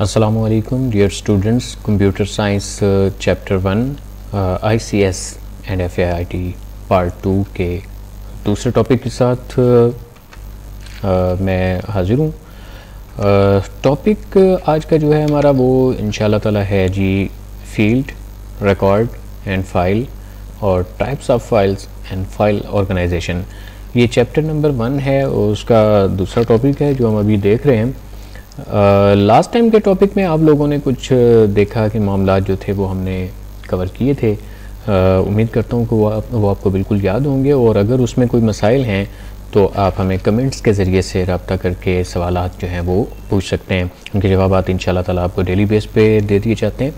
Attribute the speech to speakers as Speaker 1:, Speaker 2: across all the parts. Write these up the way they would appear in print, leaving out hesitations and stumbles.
Speaker 1: Assalamualaikum dear students, computer science chapter 1 ICS and FAIT part 2 के दूसरे topic के साथ मैं हाजिर हूँ। टॉपिक आज का जो है हमारा वो इंशाल्लाह ताला है जी फील्ड, रिकॉर्ड एंड फाइल और types of files and file organization. ये चैप्टर नंबर 1 है और उसका दूसरा टॉपिक है जो हम अभी देख रहे हैं। लास्ट टाइम के टॉपिक में आप लोगों ने कुछ देखा कि मामला जो थे वो हमने कवर किए थे। उम्मीद करता हूँ कि वो आपको बिल्कुल याद होंगे और अगर उसमें कोई मसाइल हैं तो आप हमें कमेंट्स के ज़रिए से रब्ता करके सवालात जो हैं वो पूछ सकते हैं। उनके जवाबात इंशाल्लाह ताला आपको डेली बेस पे दे दिए जाते हैं।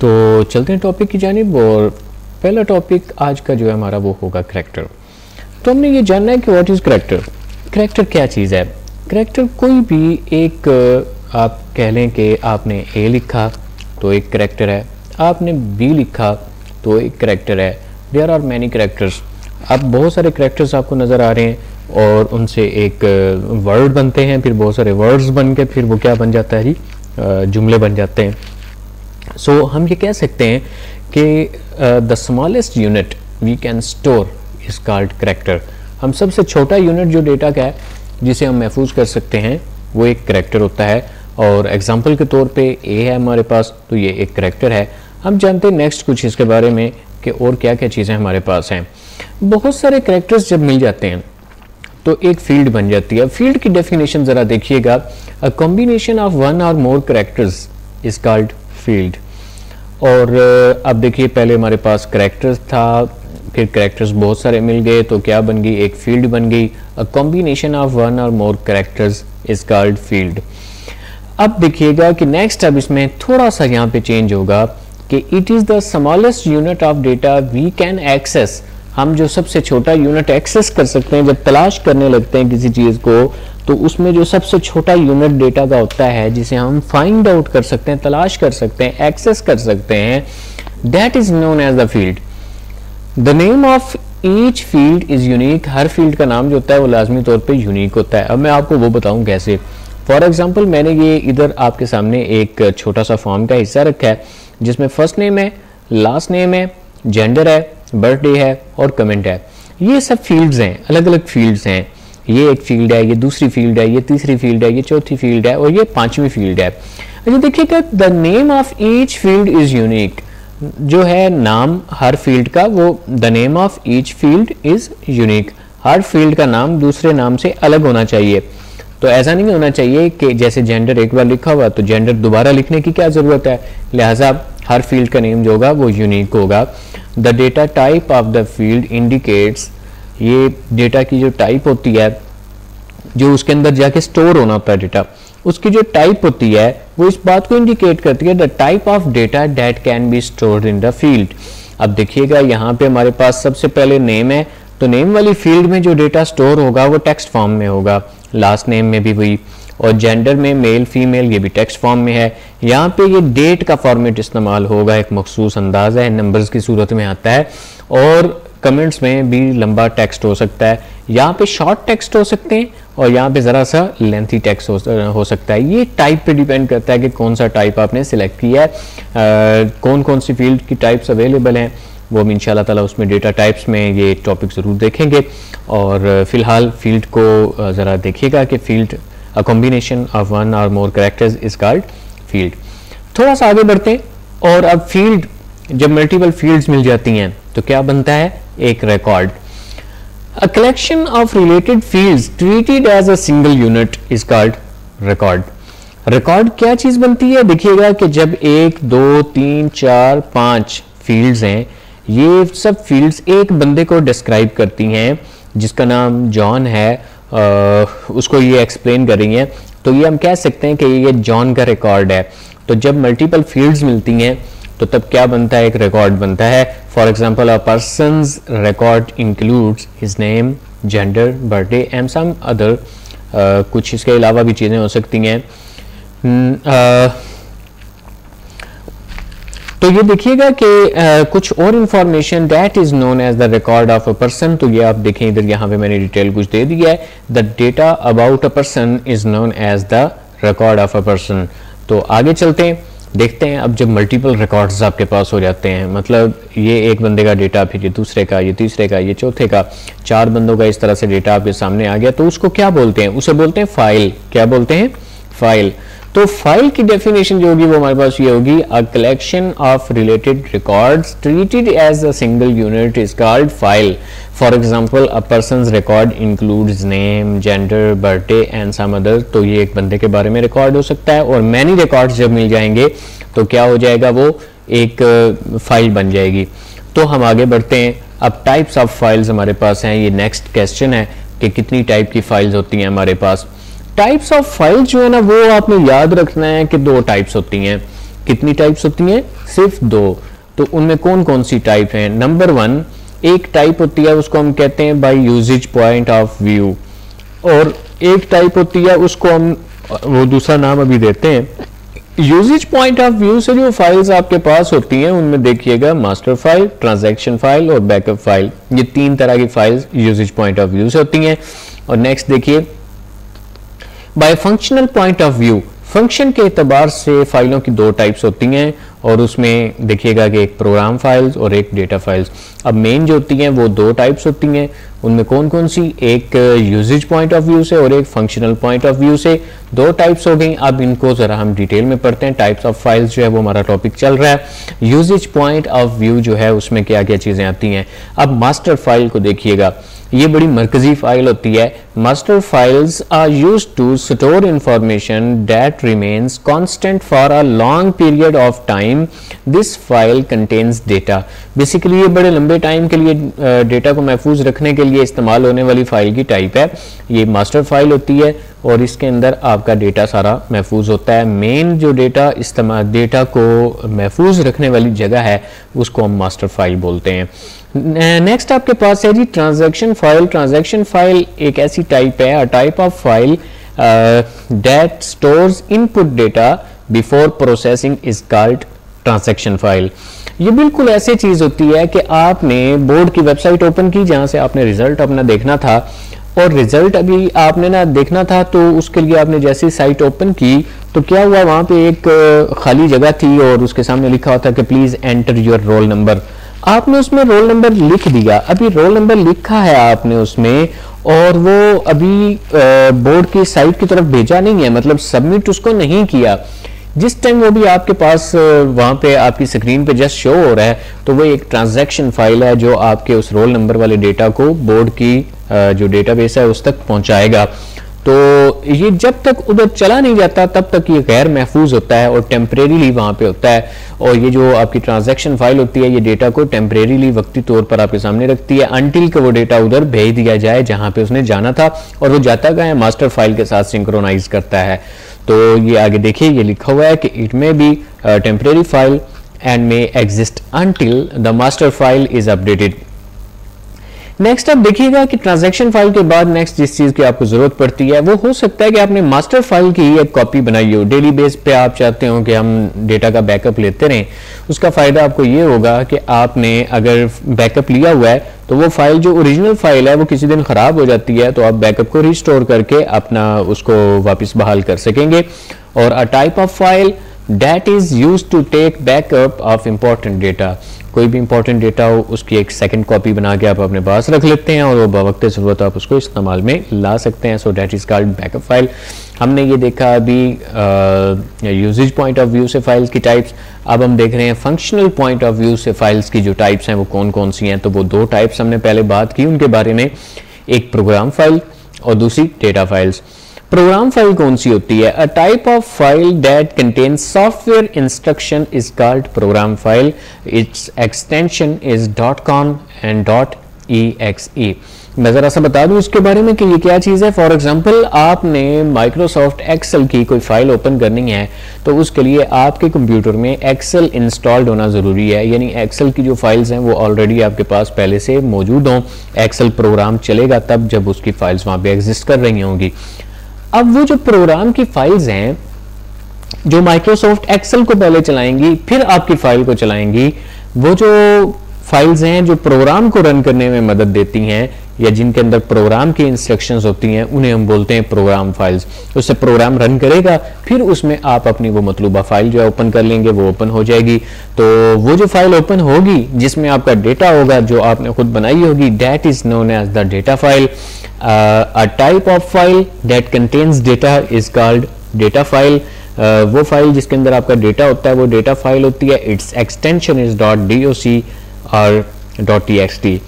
Speaker 1: तो चलते हैं टॉपिक की जानिब और पहला टॉपिक आज का जो है हमारा वो होगा करैक्टर। तो हमने ये जानना है कि व्हाट इज़ करैक्टर। करैक्टर क्या चीज़ है? करैक्टर कोई भी एक, आप कह लें कि आपने ए लिखा तो एक करैक्टर है, आपने बी लिखा तो एक करैक्टर है। There are many characters. अब बहुत सारे करैक्टर्स आपको नज़र आ रहे हैं और उनसे एक वर्ड बनते हैं, फिर बहुत सारे वर्ड्स बन के फिर वो क्या बन जाता है जी, जुमले बन जाते हैं। सो हम ये कह सकते हैं कि the smallest unit we can store is called character. हम सबसे छोटा यूनिट जो डेटा का है जिसे हम महफूज कर सकते हैं वो एक करैक्टर होता है। और एग्जांपल के तौर पे ए है हमारे पास तो ये एक करैक्टर है। हम जानते हैं नेक्स्ट कुछ इसके बारे में कि और क्या क्या चीज़ें हमारे पास हैं। बहुत सारे करैक्टर्स जब मिल जाते हैं तो एक फील्ड बन जाती है। फील्ड की डेफिनेशन ज़रा देखिएगा, अ कॉम्बिनेशन ऑफ वन और मोर करैक्टर्स इज कॉल्ड फील्ड। और अब देखिए पहले हमारे पास करैक्टर्स था, फिर करैक्टर्स बहुत सारे मिल गए तो क्या बन गई, एक फील्ड बन गई। अ कॉम्बिनेशन ऑफ वन और मोर करैक्टर्स इज कॉल्ड फील्ड। अब देखिएगा कि नेक्स्ट अब इसमें थोड़ा सा यहाँ पे चेंज होगा कि it is the smallest unit of data we can access. हम जो सबसे छोटा यूनिट एक्सेस कर सकते हैं, जब तलाश करने लगते हैं किसी चीज़ को तो उसमें जो सबसे छोटा यूनिट डेटा का होता है जिसे हम फाइंड आउट कर सकते हैं, तलाश कर सकते हैं, एक्सेस कर सकते हैं, that is known as the field. The name of each field is unique. हर फील्ड का नाम जो होता है वो लाजमी तौर पे यूनिक होता है। अब मैं आपको वो बताऊं कैसे। फॉर एग्जांपल मैंने ये इधर आपके सामने एक छोटा सा फॉर्म का हिस्सा रखा है जिसमें फर्स्ट नेम है, लास्ट नेम है, जेंडर है, बर्थडे है और कमेंट है। ये सब फील्ड्स हैं, अलग अलग फील्ड्स हैं। ये एक फील्ड है, ये दूसरी फील्ड है, ये तीसरी फील्ड है, ये चौथी फील्ड है और ये पांचवी फील्ड है। अच्छा देखिएगा, the name of each field is unique. जो है नाम हर फील्ड का, वो the name of each field is unique. हर फील्ड का नाम दूसरे नाम से अलग होना चाहिए। तो ऐसा नहीं होना चाहिए कि जैसे जेंडर एक बार लिखा हुआ तो जेंडर दोबारा लिखने की क्या जरूरत है। लिहाजा हर फील्ड का नेम जो होगा वो यूनिक होगा। The data type of the field indicates. ये डेटा की जो टाइप होती है, जो उसके अंदर जाके स्टोर होना होता है डेटा, उसकी जो टाइप होती है वो इस बात को इंडिकेट करती है, the type of data that can be stored in the field. अब देखिएगा यहाँ पे हमारे पास सबसे पहले नेम है तो नेम वाली फील्ड में जो डेटा स्टोर होगा वो टेक्स्ट फॉर्म में होगा। लास्ट नेम में भी वही, और जेंडर में मेल फीमेल ये भी टेक्स्ट फॉर्म में है। यहाँ पे ये डेट का फॉर्मेट इस्तेमाल होगा, एक मखसूस अंदाज है, नंबर्स की सूरत में आता है। और कमेंट्स में भी लंबा टेक्स्ट हो सकता है, यहाँ पे शॉर्ट टेक्स्ट हो सकते हैं और यहाँ पे ज़रा सा लेंथी टेक्स्ट हो सकता है। ये टाइप पे डिपेंड करता है कि कौन सा टाइप आपने सिलेक्ट किया है। कौन कौन सी फील्ड की टाइप्स अवेलेबल हैं वो हम इंशाल्लाह ताला उसमें डेटा टाइप्स में ये टॉपिक ज़रूर देखेंगे। और फिलहाल फील्ड को ज़रा देखिएगा कि field a combination of one और मोर कैरेक्टर्स इज कॉल्ड फील्ड। थोड़ा सा आगे बढ़ते हैं और अब फील्ड जब मल्टीपल फील्ड्स मिल जाती हैं तो क्या बनता है, एक record. A collection of related fields treated as a single unit is called record. Record क्या चीज बनती है? देखिएगा कि जब 1, 2, 3, 4, 5 फील्ड्स हैं, ये सब फील्ड्स एक बंदे को डिस्क्राइब करती हैं जिसका नाम जॉन है। उसको ये एक्सप्लेन कर रही हैं तो ये हम कह सकते हैं कि ये जॉन का रिकॉर्ड है। तो जब मल्टीपल फील्ड्स मिलती हैं तो तब क्या बनता है, एक रिकॉर्ड बनता है। For example a person's record includes his name, gender, birthday and some other. कुछ इसके अलावा भी चीज़ें हो सकती हैं। तो ये देखिएगा कि कुछ और information that is known as the record of a person. तो ये आप देखें इधर यहाँ पे मैंने डिटेल कुछ दे दिया है। The data about a person is known as the record of a person. तो आगे चलते हैं, देखते हैं। अब जब मल्टीपल रिकॉर्ड्स आपके पास हो जाते हैं, मतलब ये एक बंदे का डेटा, फिर ये दूसरे का, ये तीसरे का, ये चौथे का, 4 बंदों का इस तरह से डेटा आपके सामने आ गया, तो उसको क्या बोलते हैं? उसे बोलते हैं फाइल। क्या बोलते हैं? फाइल। तो फाइल की डेफिनेशन जो होगी वो हमारे पास ये होगी, a collection of related records treated as a single unit is called file. For example, a person's record includes name, gender, birthday and some other. तो ये एक बंदे के बारे में रिकॉर्ड हो सकता है, और मैनी रिकॉर्ड्स जब मिल जाएंगे तो क्या हो जाएगा, वो एक फाइल बन जाएगी। तो हम आगे बढ़ते हैं। अब टाइप्स ऑफ फाइल्स हमारे पास हैं, ये नेक्स्ट क्वेश्चन है कि कितनी टाइप की फाइल्स होती हैं हमारे पास। टाइप्स ऑफ फाइल्स जो है ना, वो आपने याद रखना है कि 2 टाइप्स होती हैं। कितनी टाइप्स होती हैं? सिर्फ 2। तो उनमें कौन कौन सी टाइप हैं? नंबर 1, एक टाइप होती है उसको हम कहते हैं by usages point of view, और एक टाइप होती है उसको हम वो दूसरा नाम अभी देते हैं। यूजेज पॉइंट ऑफ व्यू से जो फाइल्स आपके पास होती हैं उनमें देखिएगा मास्टर फाइल, ट्रांजैक्शन फाइल और बैकअप फाइल, ये 3 तरह की files usages point of view से होती हैं। और नेक्स्ट देखिए, by functional point of view, function के एतबार से फाइलों की 2 टाइप्स होती हैं, और उसमें देखिएगा कि एक प्रोग्राम फाइल्स और एक डेटा फाइल्स। अब मेन जो होती हैं वो 2 टाइप्स होती हैं, उनमें कौन कौन सी? एक यूजेज पॉइंट ऑफ व्यू से और एक फंक्शनल पॉइंट ऑफ व्यू से। 2 टाइप्स हो गई। अब इनको जरा हम डिटेल में पढ़ते हैं। टाइप्स ऑफ फाइल्स जो है वो हमारा टॉपिक चल रहा है। यूजेज पॉइंट ऑफ व्यू जो है उसमें क्या क्या चीजें आती हैं। अब मास्टर फाइल को देखिएगा, ये बड़ी मरकजी फाइल होती है। Master files are used to store information that remains constant for a long period of time. This file contains data. Basically ये बड़े लंबे टाइम के लिए डेटा को महफूज रखने के लिए इस्तेमाल होने वाली फाइल की टाइप है। ये मास्टर फाइल होती है, और इसके अंदर आपका डेटा सारा महफूज होता है। मेन जो डेटा को महफूज रखने वाली जगह है उसको हम मास्टर फाइल बोलते हैं। नेक्स्ट आपके पास है जी ट्रांजैक्शन फाइल। ट्रांजैक्शन फाइल एक ऐसी टाइप है, अ type of file that stores input data before processing is called transaction file. ये बिल्कुल ऐसी चीज होती है कि आपने बोर्ड की वेबसाइट ओपन की जहां से आपने रिजल्ट अपना देखना था, और रिजल्ट अभी आपने ना देखना था, तो उसके लिए आपने जैसी साइट ओपन की तो क्या हुआ, वहां पे एक खाली जगह थी और उसके सामने लिखा होता कि please enter your roll number. आपने उसमें रोल नंबर लिख दिया। अभी रोल नंबर लिखा है आपने उसमें, और वो अभी बोर्ड की साइट की तरफ भेजा नहीं है, मतलब सबमिट उसको नहीं किया। जिस टाइम वो भी आपके पास वहां पे आपकी स्क्रीन पे जस्ट शो हो रहा है, तो वो एक ट्रांजैक्शन फाइल है जो आपके उस रोल नंबर वाले डेटा को बोर्ड की जो डेटाबेस है उस तक पहुंचाएगा। तो ये जब तक उधर चला नहीं जाता तब तक ये गैर महफूज होता है और टेम्परेरीली वहां पे होता है। और ये जो आपकी ट्रांजैक्शन फाइल होती है ये डेटा को टेम्परेरीली वक्ती तौर पर आपके सामने रखती है, अनटिल के वो डेटा उधर भेज दिया जाए जहां पे उसने जाना था, और वो जाता गया है मास्टर फाइल के साथ सिंक्रोनाइज करता है। तो ये आगे देखिए, ये लिखा हुआ है कि it may be temporary file and may exist until the master file is updated. Next आप देखिएगा कि ट्रांजैक्शन फाइल के बाद नेक्स्ट जिस चीज की आपको जरूरत पड़ती है वो हो सकता है कि आपने मास्टर फाइल की एक कॉपी बनाई हो। डेली बेस पे आप चाहते हो कि हम डेटा का बैकअप लेते रहें। उसका फायदा आपको ये होगा कि आपने अगर बैकअप लिया हुआ है तो वो फाइल जो ओरिजिनल फाइल है वो किसी दिन खराब हो जाती है, तो आप बैकअप को रिस्टोर करके अपना उसको वापस बहाल कर सकेंगे। और a type of file that is used to take backup of important data. कोई भी इंपॉर्टेंट डेटा हो उसकी एक सेकंड कॉपी बना के आप अपने पास रख लेते हैं और वो बवक्त ज़रूरत आप उसको इस्तेमाल में ला सकते हैं। So that is called backup file. हमने ये देखा अभी यूजेज पॉइंट ऑफ व्यू से फाइल्स की टाइप्स। अब हम देख रहे हैं फंक्शनल पॉइंट ऑफ व्यू से फाइल्स की जो टाइप्स हैं वो कौन कौन सी हैं। तो वो 2 टाइप्स हमने पहले बात की उनके बारे में, एक प्रोग्राम फाइल और दूसरी डेटा फाइल्स। प्रोग्राम फाइल कौन सी होती है? अ type of file that contains software instruction is called program file. It's extension is .com and .exe। मैं जरा सा बता दूं इसके बारे में कि ये क्या चीज़ है। फॉर एग्जांपल आपने माइक्रोसॉफ्ट एक्सेल की कोई फाइल ओपन करनी है तो उसके लिए आपके कंप्यूटर में एक्सेल इंस्टॉल्ड होना ज़रूरी है, यानी एक्सेल की जो फाइल्स हैं वो ऑलरेडी आपके पास पहले से मौजूद हों। एक्सेल प्रोग्राम चलेगा तब जब उसकी फाइल्स वहाँ पे एग्जिस्ट कर रही होंगी। अब वो जो प्रोग्राम की फाइल्स हैं जो माइक्रोसॉफ्ट एक्सेल को पहले चलाएंगी फिर आपकी फाइल को चलाएंगी, वो जो फाइल्स हैं जो प्रोग्राम को रन करने में मदद देती हैं या जिनके अंदर प्रोग्राम की इंस्ट्रक्शंस होती हैं, उन्हें हम बोलते हैं प्रोग्राम फाइल्स। उससे प्रोग्राम रन करेगा, फिर उसमें आप अपनी वो मतलूबा फाइल जो है ओपन कर लेंगे, वो ओपन हो जाएगी। तो वो जो फाइल ओपन होगी जिसमें आपका डेटा होगा जो आपने खुद बनाई होगी, that is known as the data file. A type of file that contains data is called data file. वो फाइल जिसके अंदर आपका डेटा होता है वो डेटा फाइल होती है। इट्स एक्सटेंशन इज .doc और .txt।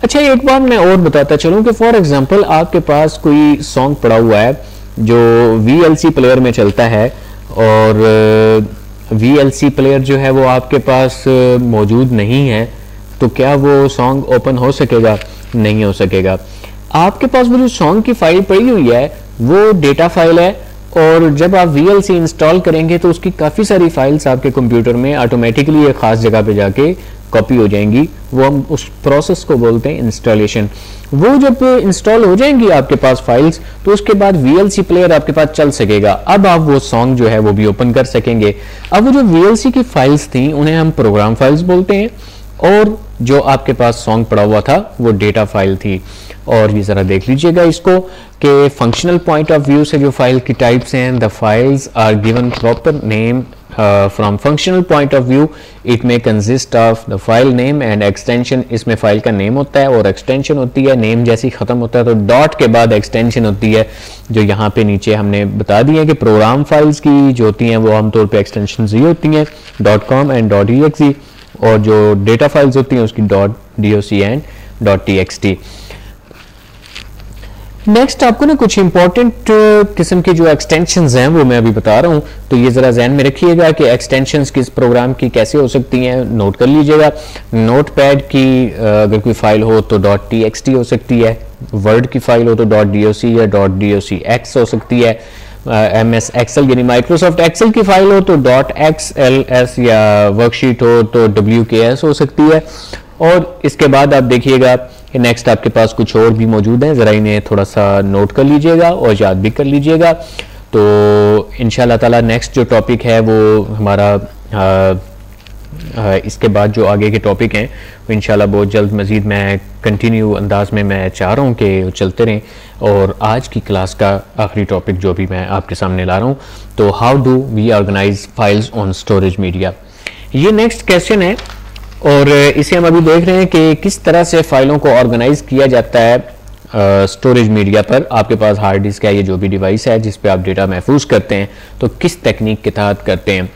Speaker 1: अच्छा, एक बात मैं और बताता चलूं कि फॉर एग्जांपल आपके पास कोई सॉन्ग पड़ा हुआ है जो VLC प्लेयर में चलता है और VLC प्लेयर जो है वो आपके पास मौजूद नहीं है, तो क्या वो सॉन्ग ओपन हो सकेगा? नहीं हो सकेगा। आपके पास वो जो सॉन्ग की फाइल पड़ी हुई है वो डेटा फाइल है, और जब आप VLC इंस्टॉल करेंगे तो उसकी काफ़ी सारी फाइल्स आपके कंप्यूटर में ऑटोमेटिकली एक ख़ास जगह पे जाके कॉपी हो जाएंगी। वो हम उस प्रोसेस को बोलते हैं इंस्टॉलेशन। वो जब इंस्टॉल हो जाएंगी आपके पास फाइल्स, तो उसके बाद VLC प्लेयर आपके पास चल सकेगा। अब आप वो सॉन्ग जो है वो भी ओपन कर सकेंगे। अब वो जो VLC की फाइल्स थी उन्हें हम प्रोग्राम फाइल्स बोलते हैं, और जो आपके पास सॉन्ग पड़ा हुआ था वो डेटा फाइल थी। और ये ज़रा देख लीजिएगा इसको कि फंक्शनल पॉइंट ऑफ व्यू से जो फाइल की टाइप्स हैं, the files are given proper name from functional point of view. It में consist of the file name and extension. इसमें फाइल का नेम होता है और एक्सटेंशन होती है। नेम जैसे ही ख़त्म होता है तो डॉट के बाद एक्सटेंशन होती है, जो यहाँ पे नीचे हमने बता दिया कि प्रोग्राम फाइल्स की जो होती हैं वो आमतौर पर एक्सटेंशन ही होती हैं, .com एंड .exe, और जो डेटा फाइल्स होती हैं उसकी .doc एंड .txt। नेक्स्ट आपको ना कुछ इंपॉर्टेंट किस्म की जो एक्सटेंशंस हैं वो मैं अभी बता रहा हूँ, तो ये ज़रा ध्यान में रखिएगा कि एक्सटेंशंस किस प्रोग्राम की कैसे हो सकती हैं, नोट कर लीजिएगा। नोटपैड की अगर कोई फाइल हो तो .txt हो सकती है, वर्ड की फाइल हो तो .doc या .docx हो सकती है, MS एक्सेल यानी माइक्रोसॉफ्ट एक्सेल की फाइल हो तो .xls या वर्कशीट हो तो WKS हो सकती है। और इसके बाद आप देखिएगा कि नेक्स्ट आपके पास कुछ और भी मौजूद हैं, ज़रा इन्हें थोड़ा सा नोट कर लीजिएगा और याद भी कर लीजिएगा। तो इंशाल्लाह ताला नेक्स्ट जो टॉपिक है वो हमारा इसके बाद जो आगे के टॉपिक हैं वो इंशाल्लाह बहुत जल्द मज़ीद मैं कंटिन्यू अंदाज में मैं चाह रहा हूँ कि चलते रहें। और आज की क्लास का आखिरी टॉपिक जो भी मैं आपके सामने ला रहा हूँ, तो how do we organize files on storage media, ये नेक्स्ट क्वेश्चन है। और इसे हम अभी देख रहे हैं कि किस तरह से फाइलों को ऑर्गेनाइज किया जाता है स्टोरेज मीडिया पर। आपके पास हार्ड डिस्क है, ये जो भी डिवाइस है जिस पे आप डेटा महफूज करते हैं, तो किस टेक्निक के तहत करते हैं।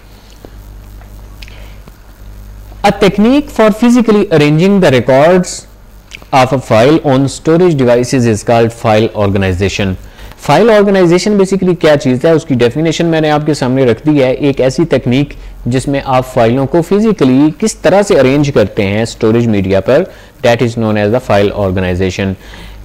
Speaker 1: A technique for physically arranging the records of a file on storage devices is called file organization. File organization basically क्या चीज़ है, उसकी डेफिनेशन मैंने आपके सामने रख दी है। एक ऐसी तकनीक जिसमें आप फाइलों को फिजिकली किस तरह से अरेंज करते हैं स्टोरेज मीडिया पर, that is known as the file organization.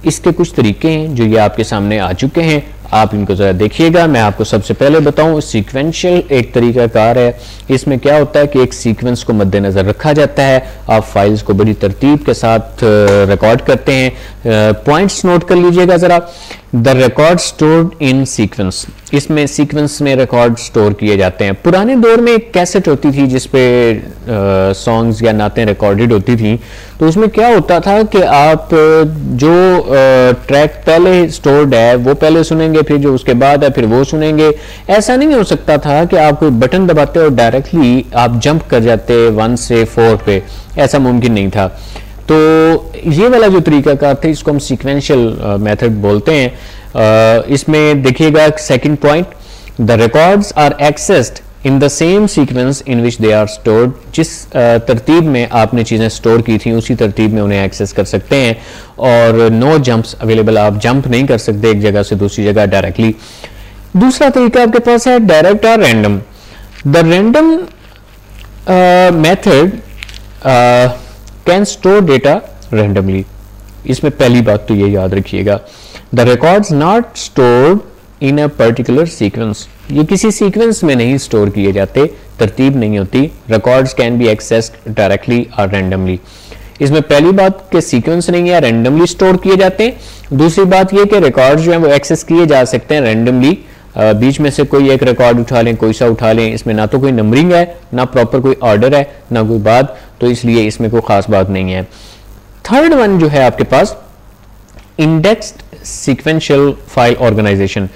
Speaker 1: इसके कुछ तरीके हैं जो ये आपके सामने आ चुके हैं, आप इनको ज़रा देखिएगा। मैं आपको सबसे पहले बताऊं, सीक्वेंशियल एक तरीकाकार है। इसमें क्या होता है कि एक सीक्वेंस को मद्देनज़र रखा जाता है, आप फाइल्स को बड़ी तरतीब के साथ रिकॉर्ड करते हैं। पॉइंट्स नोट कर लीजिएगा ज़रा। The record stored in sequence, इसमें सीक्वेंस में रिकॉर्ड स्टोर किए जाते हैं। पुराने दौर में एक कैसेट होती थी जिसपे सॉन्ग्स या नातें रिकॉर्डेड होती थी, तो उसमें क्या होता था कि आप जो ट्रैक पहले स्टोर्ड है वो पहले सुनेंगे, फिर जो उसके बाद है फिर वो सुनेंगे। ऐसा नहीं हो सकता था कि आप कोई बटन दबाते और डायरेक्टली आप जंप कर जाते 1 से 4 पे, ऐसा मुमकिन नहीं था। तो ये वाला जो तरीकाकार था इसको हम सीक्वेंशियल मेथड बोलते हैं। इसमें देखिएगा second point, the records are accessed in the same sequence in which they are stored. जिस तरतीब में आपने चीज़ें स्टोर की थी उसी तरतीब में उन्हें एक्सेस कर सकते हैं, और नो जंप्स अवेलेबल, आप जंप नहीं कर सकते एक जगह से दूसरी जगह डायरेक्टली। दूसरा तरीका आपके पास है डायरेक्ट और random. The random method can store data randomly. इसमें पहली बात तो ये याद रखिएगा, the records not stored in a particular sequence, ये किसी सीक्वेंस में नहीं स्टोर किए जाते, तरतीब नहीं होती। Records can be accessed directly और रैंडमली। इसमें पहली बात कि सीक्वेंस नहीं है, रैंडमली स्टोर किए जाते हैं। दूसरी बात ये कि रिकॉर्ड्स जो है वो एक्सेस किए जा सकते हैं रैंडमली, बीच में से कोई एक रिकॉर्ड उठा लें, कोई सा उठा लें, इसमें ना तो कोई नंबरिंग है, ना प्रॉपर कोई ऑर्डर है, ना कोई बात, तो इसलिए इसमें कोई ख़ास बात नहीं है। थर्ड वन जो है आपके पास इंडेक्स्ड सीक्वेंशियल फाइल ऑर्गेनाइजेशन।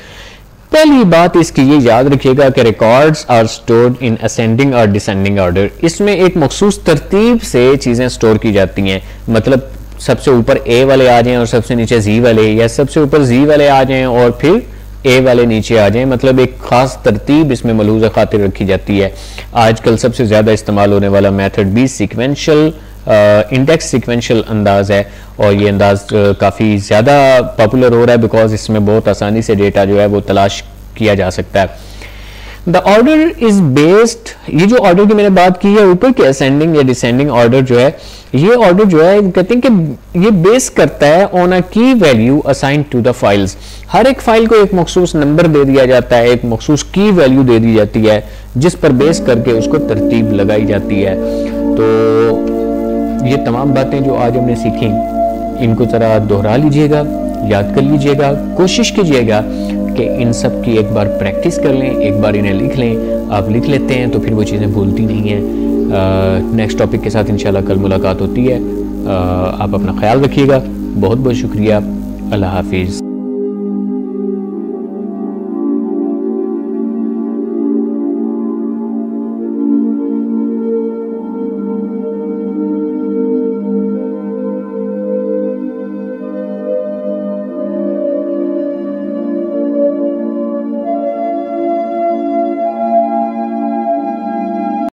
Speaker 1: पहली बात इसकी ये याद रखिएगा कि records are stored in ascending और डिसेंडिंग ऑर्डर। इसमें एक मखसूस तरतीब से चीज़ें स्टोर की जाती हैं, मतलब सबसे ऊपर ए वाले आ जाएं और सबसे नीचे जी वाले, या सबसे ऊपर जी वाले आ जाएं और फिर ए वाले नीचे आ जाएं, मतलब एक खास तरतीब इसमें मलहूज़ खातिर रखी जाती है। आजकल सबसे ज़्यादा इस्तेमाल होने वाला मेथड भी सीक्वेंशियल इंडेक्स सीक्वेंशियल अंदाज है, और ये अंदाज काफ़ी ज़्यादा पॉपुलर हो रहा है बिकॉज इसमें बहुत आसानी से डेटा जो है वो तलाश किया जा सकता है। द ऑर्डर इज बेस्ड, ये जो ऑर्डर की मैंने बात की है ऊपर के असेंडिंग या डिसेंडिंग ऑर्डर जो है, ये ऑर्डर जो है कहते हैं कि ये बेस करता है on a key value assign to the files. हर एक फाइल को एक मखसूस नंबर दे दिया जाता है, एक मखसूस की वैल्यू दे दी जाती है, जिस पर बेस करके उसको तरतीब लगाई जाती है। तो ये तमाम बातें जो आज हमने सीखी, इनको ज़रा दोहरा लीजिएगा, याद कर लीजिएगा, कोशिश कीजिएगा कि इन सब की एक बार प्रैक्टिस कर लें, एक बार इन्हें लिख लें। आप लिख लेते हैं तो फिर वो चीज़ें भूलती नहीं हैं। नेक्स्ट टॉपिक के साथ इंशाल्लाह कल मुलाकात होती है। आप अपना ख्याल रखिएगा। बहुत बहुत शुक्रिया। अल्लाह हाफिज़।